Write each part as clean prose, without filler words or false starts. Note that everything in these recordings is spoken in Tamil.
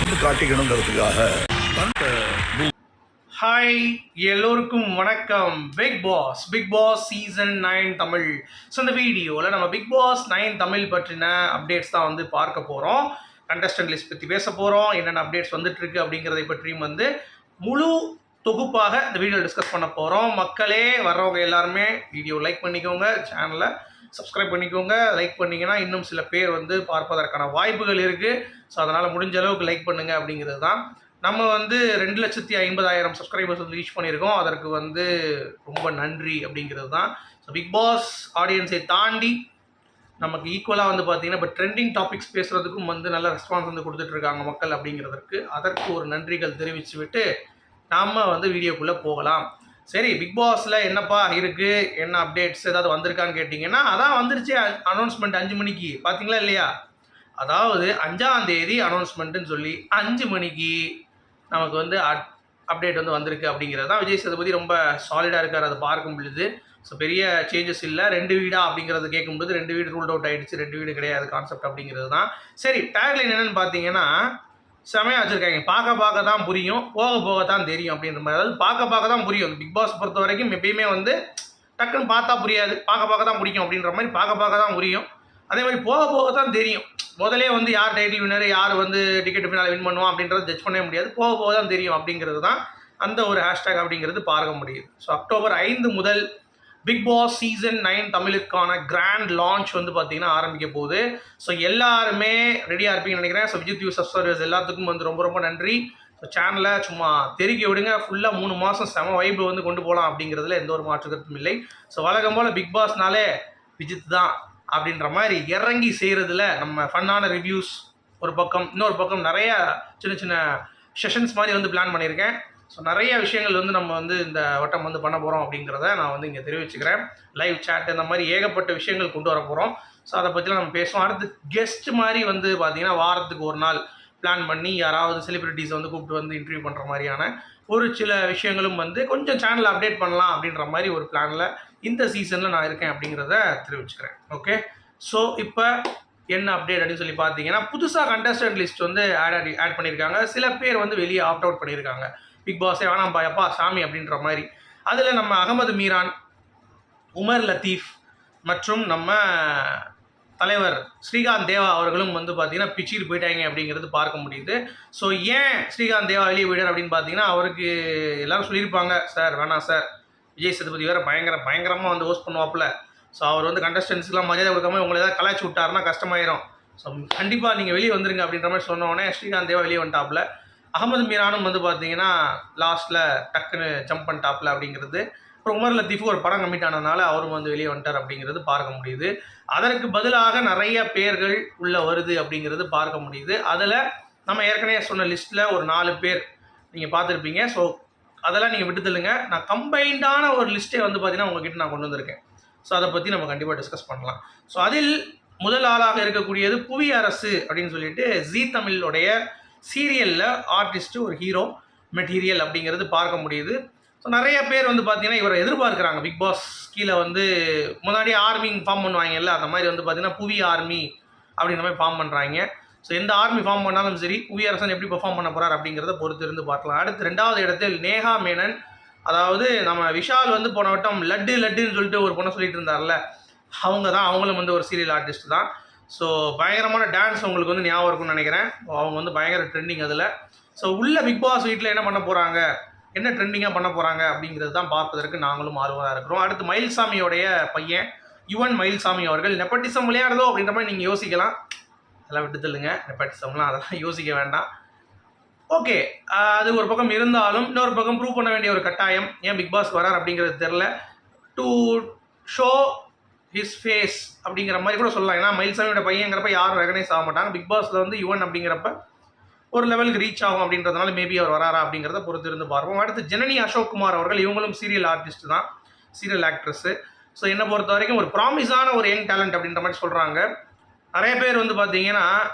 வாழ்ந்து காட்டிக்கணுங்கிறதுக்காக. ஹாய், எல்லோருக்கும் வணக்கம். Bigg Boss season 9 Tamil. So இந்த வீடியோவில் நம்ம பிக் பாஸ் 9 தமிழ் பற்றின அப்டேட்ஸ் தான் வந்து பார்க்க போகிறோம். கண்டஸ்டன்ட் லிஸ்ட் பற்றி பேச போகிறோம். என்னென்ன அப்டேட்ஸ் வந்துட்டுருக்கு அப்படிங்கிறதை பற்றியும் வந்து முழு தொகுப்பாக இந்த வீடியோ டிஸ்கஸ் பண்ண போகிறோம். மக்களே, வர்றவங்க எல்லாருமே வீடியோ லைக் பண்ணிக்கோங்க, சேனலை சப்ஸ்கிரைப் பண்ணிக்கோங்க. லைக் பண்ணிங்கன்னா இன்னும் சில பேர் வந்து பார்ப்பதற்கான வாய்ப்புகள் இருக்குது. ஸோ அதனால் முடிஞ்ச அளவுக்கு லைக் பண்ணுங்கள் அப்படிங்கிறது தான். நம்ம வந்து 2,50,000 சப்ஸ்கிரைபர்ஸ் வந்து ரீச் பண்ணியிருக்கோம். அதற்கு வந்து ரொம்ப நன்றி அப்படிங்கிறது தான். ஸோ பிக் பாஸ் ஆடியன்ஸை தாண்டி நமக்கு ஈக்குவலாக வந்து பார்த்திங்கன்னா இப்போ ட்ரெண்டிங் டாபிக்ஸ் பேசுகிறதுக்கும் வந்து நல்ல ரெஸ்பான்ஸ் வந்து கொடுத்துட்ருக்காங்க மக்கள் அப்படிங்கிறதுக்கு. அதற்கு ஒரு நன்றிகள் தெரிவித்து விட்டு நாம் வந்து வீடியோக்குள்ளே போகலாம். சரி, பிக் பாஸில் என்னப்பா இருக்குது, என்ன அப்டேட்ஸ் ஏதாவது வந்திருக்கான்னு கேட்டிங்கன்னா, அதான் வந்துருச்சு அனௌன்ஸ்மெண்ட் 5 மணிக்கு. பார்த்தீங்களா இல்லையா? அதாவது 5ஆம் தேதி அனௌன்ஸ்மெண்ட்டுன்னு சொல்லி 5 மணிக்கு நமக்கு வந்து அப்டேட் வந்து வந்திருக்கு அப்படிங்கிறது தான். விஜய் சேதுபதி ரொம்ப சாலிடாக இருக்கார், அதை பார்க்க முடியுது. ஸோ பெரிய சேஞ்சஸ் இல்லை. 2 வீடா அப்படிங்கிறது கேட்கும்போது 2 வீடு ரூல்ட் அவுட் ஆகிடுச்சு. 2 வீடு கிடையாது கான்செப்ட் அப்படிங்கிறது தான். சரி, டேக்லைன் என்னென்னு பார்த்தீங்கன்னா செமையாக வச்சுருக்காங்க. பார்க்க தான் புரியும், போக தான் தெரியும் அப்படின்ற மாதிரி. அதாவது பார்க்க தான் புரியும். பிக் பாஸ் பொறுத்த வரைக்கும் எப்பயுமே வந்து டக்குன்னு பார்த்தா புரியாது, பார்க்க தான் பிடிக்கும் அப்படின்ற மாதிரி. பார்க்க தான் புரியும். அதே மாதிரி போக தான் தெரியும். முதலே வந்து யார் டைட்டில் வின்னர், யார் வந்து டிக்கெட் ஃபினால வின் பண்ணுவோம் அப்படின்றத ஜட்ஜ் பண்ணவே முடியாது. போக தான் தெரியும் அப்படிங்கிறது தான் அந்த ஒரு ஹேஷ்டேக் அப்படிங்கிறது பார்க்க முடியுது. ஸோ அக்டோபர் 5 முதல் பிக் பாஸ் சீசன் 9 தமிழுக்கான கிராண்ட் லான்ச் வந்து பார்த்தீங்கன்னா ஆரம்பிக்க போகுது. ஸோ எல்லாருமே ரெடியாக இருப்பீங்கன்னு நினைக்கிறேன். ஸோ விஜித் யூ சப்ஸ்கிரைபர்ஸ் எல்லாத்துக்கும் வந்து ரொம்ப நன்றி. ஸோ சேனலை சும்மா தெரிக்க விடுங்க. ஃபுல்லாக 3 மாதம் செம வைப்பு வந்து கொண்டு போகலாம் அப்படிங்கிறதுல எந்த ஒரு மாற்று கருத்தும் இல்லை. ஸோ வழக்கம் போல் பிக் பாஸ்னாலே விஜித் தான் அப்படின்ற மாதிரி இறங்கி செய்கிறதுல நம்ம ஃபன்னான ரிவ்யூஸ் ஒரு பக்கம், இன்னொரு பக்கம் நிறைய சின்ன செஷன்ஸ் மாதிரி வந்து பிளான் பண்ணியிருக்கேன். ஸோ நிறைய விஷயங்கள் வந்து நம்ம வந்து இந்த வட்டம் வந்து பண்ண போகிறோம் அப்படிங்கிறத நான் வந்து இங்கே தெரிவிச்சுக்கிறேன். லைவ் சேட் இந்த மாதிரி ஏகப்பட்ட விஷயங்கள் கொண்டு வர போகிறோம். ஸோ அதை பற்றிலாம் நம்ம பேசுவோம். அடுத்து கெஸ்ட் மாதிரி வந்து பார்த்திங்கன்னா வாரத்துக்கு ஒரு நாள் பிளான் பண்ணி யாராவது செலிப்ரிட்டிஸை வந்து கூப்பிட்டு வந்து இன்டர்வியூ பண்ணுற மாதிரியான ஒரு சில விஷயங்களும் வந்து கொஞ்சம் சேனலில் அப்டேட் பண்ணலாம் அப்படின்ற மாதிரி ஒரு பிளானில் இந்த சீசனில் நான் இருக்கேன் அப்படிங்கிறத தெரிவிச்சுக்கிறேன். ஓகே, ஸோ இப்போ என்ன அப்டேட் அப்படின்னு சொல்லி பார்த்தீங்கன்னா, புதுசாக கண்டஸ்டன்ட் லிஸ்ட் வந்து ஆட் பண்ணியிருக்காங்க. சில பேர் வந்து வெளியே ஆப்ட் அவுட் பண்ணியிருக்காங்க. பிக் பாஸே வேணாம் பாயப்பா சாமி அப்படின்ற மாதிரி. அதில் நம்ம அகமது மீரான், உமர் லத்தீஃப் மற்றும் நம்ம தலைவர் ஸ்ரீகாந்த் தேவா அவர்களும் வந்து பார்த்திங்கன்னா பிச்சிட்டு போயிட்டாங்க அப்படிங்கிறது பார்க்க முடியுது. ஸோ ஏன் ஸ்ரீகாந்த் தேவா வெளியே போயிட்டார் அப்படின்னு பார்த்தீங்கன்னா, அவருக்கு எல்லோரும் சொல்லியிருப்பாங்க, சார் வேணாம் சார், விஜய் சேதுபதி வேறு பயங்கரமாக வந்து ஹோஸ்ட் பண்ணுவாப்பில். ஸோ அவர் வந்து கண்டஸ்டன்ஸ்க்குலாம் மரியாதை கொடுக்காம உங்களை ஏதாவது கலாய்ச்சி விட்டாருன்னா கஷ்டமாயிரும். ஸோ கண்டிப்பாக நீங்கள் வெளியே வந்துருங்க அப்படின்ற மாதிரி சொன்னோடனே ஸ்ரீகாந்த் தேவா வெளியே வந்துட்டாப்புல. அகமது மீரானும் வந்து பார்த்தீங்கன்னா லாஸ்ட்டில் டக்குன்னு ஜம்ப் பண்ணிட்டாப்புல அப்படிங்கிறது. அப்புறம் உமர் லத்தீஃபு ஒரு படம் கமிட் ஆனதுனால அவரும் வந்து வெளியே வந்துட்டார் அப்படிங்கிறது பார்க்க முடியுது. அதற்கு பதிலாக நிறைய பேர்கள் உள்ளே வருது அப்படிங்கிறது பார்க்க முடியுது. அதில் நம்ம ஏற்கனவே சொன்ன லிஸ்ட்டில் ஒரு 4 பேர் நீங்கள் பார்த்துருப்பீங்க. ஸோ அதெல்லாம் நீங்கள் விட்டு தள்ளுங்க. நான் கம்பைண்டான ஒரு லிஸ்ட்டே வந்து பார்த்தீங்கன்னா உங்ககிட்ட நான் கொண்டு வந்திருக்கேன். ஸோ அதை பற்றி நம்ம கண்டிப்பாக டிஸ்கஸ் பண்ணலாம். ஸோ அதில் முதல் ஆளாக இருக்கக்கூடியது புவி அரசு அப்படின்னு சொல்லிட்டு ஜீ தமிழோடைய சீரியலில் ஆர்டிஸ்ட்டு ஒரு ஹீரோ மெட்டீரியல் அப்படிங்கிறது பார்க்க முடியுது. ஸோ நிறைய பேர் வந்து பார்த்திங்கன்னா இவரை எதிர்பார்க்குறாங்க. பிக் பாஸ் கீழே வந்து முன்னாடி ஆர்மி ஃபார்ம் பண்ணுவாங்கல்ல, அந்த மாதிரி வந்து பார்த்திங்கன்னா புவி ஆர்மி அப்படின்ற மாதிரி ஃபார்ம் பண்ணுறாங்க. ஸோ எந்த ஆர்மி ஃபார்ம் பண்ணாலும் சரி, புவி அரசன் எப்படி பெர்ஃபார்ம் பண்ண போகிறார் அப்படிங்கிறத பொறுத்து இருந்து பார்க்கலாம். அடுத்து 2வது இடத்தில் நேஹா மேனன். அதாவது நம்ம விஷால் வந்து போன வட்டம் லட்டுன்னு சொல்லிட்டு ஒரு பொண்ணை சொல்லிட்டு இருந்தார்ல, அவங்களும் வந்து ஒரு சீரியல் ஆர்டிஸ்ட் தான். ஸோ பயங்கரமான டான்ஸ் உங்களுக்கு வந்து ஞாபகம் இருக்கும்னு நினைக்கிறேன். அவங்க வந்து பயங்கர ட்ரெண்டிங் அதில். ஸோ உள்ள பிக் பாஸ் வீட்டில் என்ன பண்ண போகிறாங்க, என்ன ட்ரெண்டிங்காக பண்ண போகிறாங்க அப்படிங்கிறது தான் பார்ப்பதற்கு நாங்களும் ஆர்வமாக இருக்கிறோம். அடுத்து மயில்சாமியோடைய பையன் யுவன் மயில்சாமி அவர்கள் நெப்பட்டிசம் விளையாடுதோ அப்படின்ற மாதிரி நீங்கள் யோசிக்கலாம். அதெல்லாம் விட்டு தள்ளுங்க, நெப்பட்டிசம்லாம் அதெல்லாம் யோசிக்க வேண்டாம். ஓகே, அது ஒரு பக்கம் இருந்தாலும் இன்னொரு பக்கம் ப்ரூவ் பண்ண வேண்டிய ஒரு கட்டாயம். ஏன் பிக் பாஸ் வரார் அப்படிங்கிறது தெரில. டு ஷோ ஹிஸ் ஃபேஸ் அப்படிங்கிற மாதிரி கூட சொல்லலாம். ஏன்னா மயில்சாமியோட பையங்கிறப்ப யாரும் ரெகனைஸ் ஆக மாட்டாங்க. பிக் பாஸில் வந்து யுவன் அப்படிங்கிறப்ப ஒரு லெவலுக்கு ரீச் ஆகும் அப்படின்றதுனால மேபி அவர் வராரா அப்படிங்கிறத பொறுத்து இருந்து பார்ப்போம். அடுத்து ஜனனி அசோக்குமார் அவர்கள், இவங்களும் சீரியல் ஆர்டிஸ்ட் தான், சீரியல் ஆக்ட்ரஸ்ஸு. ஸோ என்னை பொறுத்த வரைக்கும் ஒரு ப்ராமிஸான ஒரு யங் டேலண்ட் அப்படின்ற மாதிரி சொல்கிறாங்க. நிறைய பேர் வந்து பார்த்தீங்கன்னா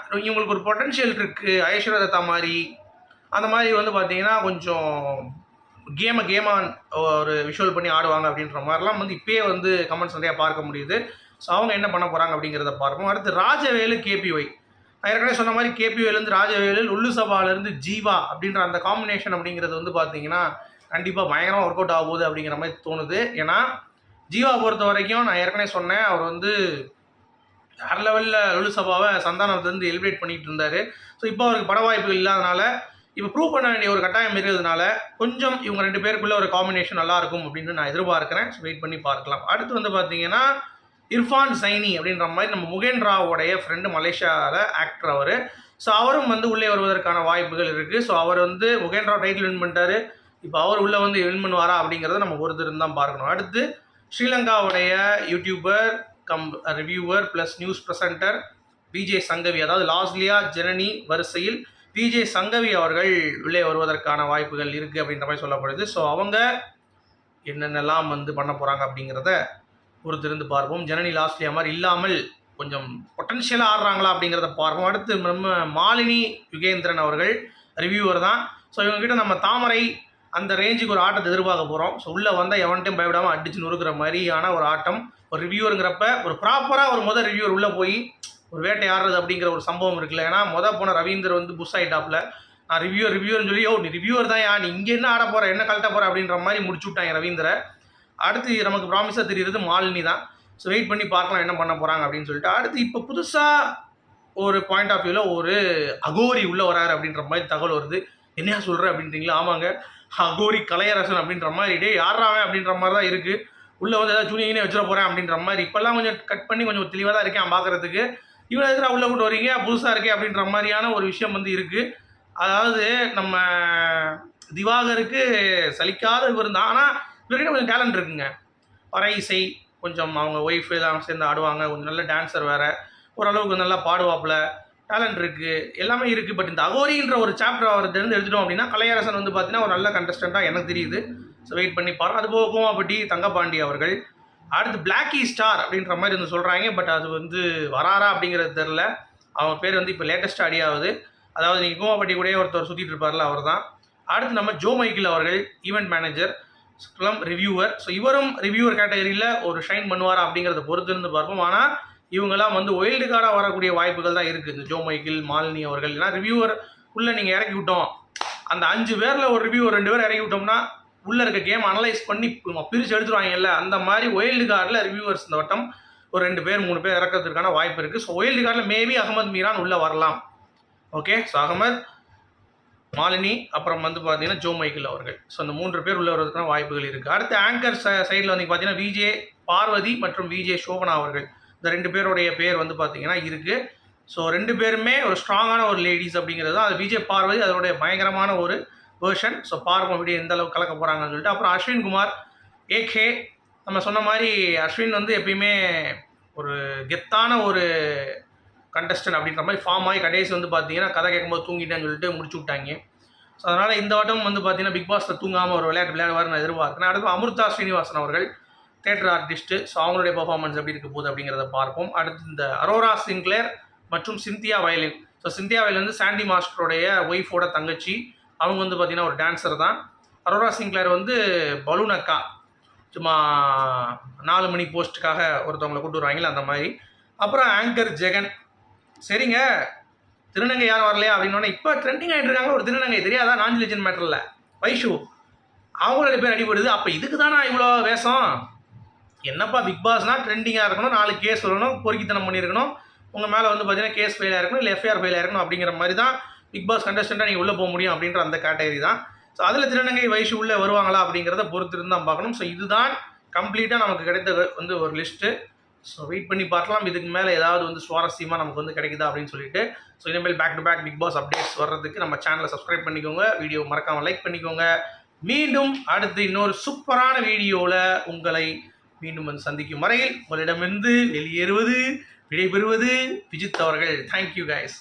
இவங்களுக்கு ஒரு பொட்டன்ஷியல் இருக்குது, ஐஸ்வர்யா தத்தா மாதிரி அந்த மாதிரி வந்து பார்த்தீங்கன்னா கொஞ்சம் கேமாக ஒரு விஷுவல் பண்ணி ஆடுவாங்க அப்படின்ற மாதிரிலாம் வந்து இப்போயே வந்து கமெண்ட்ஸ் நிறையா பார்க்க முடியுது. ஸோ அவங்க என்ன பண்ண போகிறாங்க அப்படிங்கிறத பார்ப்போம். அடுத்து ராஜவேலு கேபிஒய். நான் ஏற்கனவே சொன்ன மாதிரி கேபிவேலேருந்து ராஜவேலு, லுல்லு சபாலேருந்து ஜீவா அப்படின்ற அந்த காம்பினேஷன் அப்படிங்கிறது வந்து பார்த்தீங்கன்னா கண்டிப்பாக பயங்கரமாக ஒர்க் அவுட் ஆக போகுது அப்படிங்கிற மாதிரி தோணுது. ஏன்னா ஜீவா பொறுத்த வரைக்கும் நான் ஏற்கனவே சொன்னேன், அவர் வந்து வேறு லெவலில் லுல்லு சபாவை சந்தானத்துலேருந்து எலிப்ரேட் பண்ணிகிட்டு இருந்தார். ஸோ இப்போ அவருக்கு பட வாய்ப்புகள் இல்லாதனால இப்போ ப்ரூவ் பண்ண வேண்டிய ஒரு கட்டாயம் இருக்கிறதுனால கொஞ்சம் இவங்க 2 பேருக்குள்ள ஒரு காம்பினேஷன் நல்லாயிருக்கும் அப்படின்னு நான் எதிர்பார்க்குறேன். ஸோ வெயிட் பண்ணி பார்க்கலாம். அடுத்து வந்து பார்த்தீங்கன்னா இர்ஃபான் சைனி அப்படின்ற மாதிரி நம்ம முகேன் ராவோடைய ஃப்ரெண்டு, மலேசியாவில் ஆக்டர் அவர். ஸோ அவரும் வந்து உள்ளே வருவதற்கான வாய்ப்புகள் இருக்குது. ஸோ அவர் வந்து முகேன் ராவ் டைட்டில் வின் பண்ணிட்டாரு. இப்போ அவர் உள்ளே வந்து வின் பண்ணுவாரா அப்படிங்கிறத நம்ம பொறுத்திருந்து தான் பார்க்கணும். அடுத்து ஸ்ரீலங்காவுடைய YouTuber reviewer plus news presenter Vijay Sangavi, அதாவது லாஸ்லியா ஜனனி வரிசையில் விஜய் சங்கவி அவர்கள் உள்ளே வருவதற்கான வாய்ப்புகள் இருக்குது அப்படின்ற மாதிரி சொல்லப்படுது. ஸோ அவங்க என்னென்னலாம் வந்து பண்ண போகிறாங்க அப்படிங்கிறத பொறுத்திருந்து பார்ப்போம். ஜனனி லாஸ்லியா மாதிரி இல்லாமல் கொஞ்சம் பொட்டன்ஷியலாக ஆடுறாங்களா அப்படிங்கிறத பார்ப்போம். அடுத்து நம்ம மாலினி யுகேந்திரன் அவர்கள் ரிவ்யூவர் தான். ஸோ இவங்ககிட்ட நம்ம தாமரை அந்த ரேஞ்சுக்கு ஒரு ஆட்டத்தை எதிர்பார்க்க போகிறோம். ஸோ உள்ளே வந்தால் எவன்ட்டையும் பயப்படாமல் அடிச்சு நொறுக்கிற மாதிரியான ஒரு ஆட்டம். ஒரு ரிவ்யூவருங்கிறப்ப ஒரு ப்ராப்பராக ஒரு முதல் ரிவ்யூவர் உள்ளே போய் ஒரு வேட்டை ஆடுறது அப்படிங்கிற ஒரு சம்பவம் இருக்குல்ல. ஏன்னா போன ரவீந்தர் வந்து புஷ் ஆகிட்டாப்ல. நான் ரிவ்யூவர்னு சொல்லி நீ ரிவ்யூவர் தான் நீ இங்கே என்ன ஆட போகிற, என்ன கழட்ட போகிற அப்படின்ற மாதிரி முடிச்சு விட்டாங்க ரவீந்தரை. அடுத்து நமக்கு ப்ராமிஸாக தெரியுறது மாலினி தான். ஸோ வெயிட் பண்ணி பார்க்கலாம் என்ன பண்ண போகிறாங்க அப்படின்னு சொல்லிட்டு. அடுத்து இப்போ புதுசாக ஒரு பாயிண்ட் ஆஃப் வியூவில் ஒரு அகோரி உள்ளே வராரு அப்படின்ற மாதிரி தகவல் வருது. என்னையா சொல்கிற அப்படின்றீங்களா? ஆமாங்க, அகோரி கலையரசன் அப்படின்ற மாதிரி டே யாராவே அப்படின்ற மாதிரி தான் இருக்குது. உள்ளே வந்து ஏதாவது ஜூனியர்னே வச்சிட போகிறேன் அப்படின்ற மாதிரி இப்போல்லாம் கொஞ்சம் கட் பண்ணி கொஞ்சம் தெளிவாக தான் இருக்கேன் பார்க்குறதுக்கு. இவன் எதிராக உள்ளே கூட்டு வரீங்க, புதுசாக இருக்கே அப்படின்ற மாதிரியான ஒரு விஷயம் வந்து இருக்குது. அதாவது நம்ம திவாகருக்கு சலிக்காத இவர் தான். ஆனால் இவர்கிட்ட கொஞ்சம் டேலண்ட் இருக்குங்க. பறை இசை கொஞ்சம் அவங்க ஒய்ஃபு எல்லாம் சேர்ந்து ஆடுவாங்க. கொஞ்சம் நல்ல டான்ஸர் வேறு, ஓரளவுக்கு நல்லா பாடுவாப்பில், டேலண்ட் இருக்குது, எல்லாமே இருக்குது. பட் இந்த அகோரின்ற ஒரு சாப்டர் அவர்கிட்ட எடுத்துட்டோம் அப்படின்னா கலையரசன் வந்து பார்த்தீங்கன்னா ஒரு நல்ல கண்டஸ்டண்ட்டாக எனக்கு தெரியுது. ஸோ வெயிட் பண்ணி பாருங்க. அது போக கோமாப்பட்டி தங்கப்பாண்டி அவர்கள். அடுத்து பிளாக்கி ஸ்டார் அப்படின்ற மாதிரி வந்து சொல்கிறாங்க. பட் அது வந்து வராரா அப்படிங்கிறது தெரில. அவங்க பேர் வந்து இப்போ லேட்டஸ்ட்டாக அடி ஆகுது. அதாவது நீங்கள் கோமாப்பட்டி கூட ஒருத்தர் சுற்றிட்டு இருப்பார்ல, அவர் தான். அடுத்து நம்ம ஜோ மைக்கிள் அவர்கள் ஈவெண்ட் மேனேஜர் ரிவ்யூவர். ஸோ இவரும் ரிவ்யூவர் கேட்டகரியில் ஒரு ஷைன் பண்ணுவாரா அப்படிங்கிறத பொறுத்து இருந்து பார்ப்போம். ஆனால் இவங்கெல்லாம் வந்து ஒயில்டு கார்டாக வரக்கூடிய வாய்ப்புகள் தான் இருக்குது. இந்த ஜோ மைக்கிள், மாலினி அவர்கள். ஏன்னா ரிவ்யூவர் உள்ளே நீங்கள் இறக்கி விட்டோம், அந்த 5 பேரில் ஒரு ரிவ்யூவர் 2 பேர் இறக்கி விட்டோம்னா உள்ளே இருக்க கேம் அனலைஸ் பண்ணி பிரித்து எடுத்துருவாங்கல்ல. அந்த மாதிரி ஒயில்டு கார்டில் ரிவ்யூவர்ஸ் இந்த வட்டம் ஒரு 2 பேர் 3 பேர் இறக்கிறதுக்கான வாய்ப்பு இருக்குது. ஸோ ஒயில்டு கார்டில் மேபி அகமது மீரான் உள்ளே வரலாம். ஓகே, ஸோ அகமது, மாலினி, அப்புறம் வந்து பார்த்தீங்கன்னா ஜோ மைக்கிள் அவர்கள். ஸோ அந்த 3 பேர் உள்ளே வருவதற்கான வாய்ப்புகள் இருக்குது. அடுத்து ஆங்கர் சைடில் வந்து பார்த்தீங்கன்னா விஜே பார்வதி மற்றும் விஜே சோபனா அவர்கள். இந்த 2 பேருடைய பேர் வந்து பார்த்தீங்கன்னா இருக்குது. ஸோ 2 பேருமே ஒரு ஸ்ட்ராங்கான ஒரு லேடிஸ் அப்படிங்கிறது தான். அது விஜே பார்வதி அதனுடைய பயங்கரமான ஒரு வேர்ஷன். ஸோ பார்ப்போம் வீடியோ எந்த அளவுக்கு கலக்க போகிறாங்கன்னு சொல்லிட்டு. அப்புறம் அஸ்வின் குமார் ஏகே. நம்ம சொன்ன மாதிரி அஸ்வின் வந்து எப்பயுமே ஒரு கெத்தான ஒரு கண்டஸ்டன் அப்படின்ற மாதிரி ஃபார்ம் ஆகி கடைசி வந்து பார்த்தீங்கன்னா கதை கேட்கும்போது தூங்கிட்டேன்னு சொல்லிட்டு முடிச்சு விட்டாங்க. ஸோ அதனால் இந்த வட்டம் வந்து பார்த்தீங்கன்னா பிக் பாஸில் தூங்காமல் ஒரு விளையாடுவார் நான் எதிர்பார்க்குறேன். அடுத்து அமிர்தா ஸ்ரீனிவாசன் அவர்கள் தேட்டர் ஆர்டிஸ்ட்டு. ஸோ அவங்களுடைய பர்ஃபார்மன்ஸ் எப்படி இருக்க போகுது அப்படிங்கிறத பார்ப்போம். அடுத்து இந்த அரோரா சிங்க்ளேர் மற்றும் Scindia violin. So Scindia violin வந்து சாண்டி மாஸ்டருடைய ஒய்ஃபோட தங்கச்சி. அவங்க வந்து பார்த்திங்கன்னா ஒரு டான்ஸர் தான். அரோரா சிங்க்ளேர் வந்து பலூன் அக்கா, சும்மா 4 மணி போஸ்ட்டுக்காக ஒருத்தவங்களை கூட்டு வருவாங்களே அந்த மாதிரி. அப்புறம் ஆங்கர் ஜெகன். சரிங்க, திருநங்கை யாரும் வரலையா அப்படின்னோடனே இப்போ ட்ரெண்டிங் ஆகிட்டு இருக்காங்க ஒரு திருநங்கை, தெரியாதா? நாஞ்சில் லெஜண்ட் மேட்டரில் வைஷு அவங்களோட பேர் அடிபடுது. அப்போ இதுக்கு தானே இவ்வளோ வேஷம்? என்னப்பா பிக் பாஸ்னால் ட்ரெண்டிங்காக இருக்கணும், 4 கேஸ் சொல்லணும், பொறுக்கித்தனம் பண்ணியிருக்கணும், உங்கள் மேலே வந்து பார்த்தீங்கன்னா கேஸ் ஃபெயில் ஆகிருக்கணும், இல்லை எஃப்ஐஆர் ஃபெயில் ஆகிருக்கணும் அப்படிங்கிற மாதிரி தான் பிக் பாஸ் கண்டஸ்டண்ட்டாக நீங்கள் உள்ளே போக முடியும் அப்படின்ற அந்த கேட்டகரி தான். ஸோ அதில் திருநங்கை வயசு உள்ளே வருவாங்களா அப்படிங்கிறத பொறுத்திருந்து தான் பார்க்கணும். ஸோ இதுதான் கம்ப்ளீட்டாக நமக்கு கிடைத்த வந்து ஒரு லிஸ்ட்டு. ஸோ வெயிட் பண்ணி பார்க்கலாம் இதுக்கு மேலே ஏதாவது வந்து சுவாரஸ்யமாக நமக்கு வந்து கிடைக்குதா அப்படின்னு சொல்லிட்டு. ஸோ இனிமேல் back to back Bigg Boss updates வர்றதுக்கு நம்ம சேனலை சப்ஸ்கிரைப் பண்ணிக்கோங்க, வீடியோ மறக்காமல் லைக் பண்ணிக்கோங்க. மீண்டும் அடுத்து இன்னொரு சூப்பரான வீடியோவில் உங்களை மீண்டும் வந்து சந்திக்கும் வரையில் உங்களிடமிருந்து வெளியேறுவது விடைபெறுவது விஜித் அவர்கள். Thank you guys.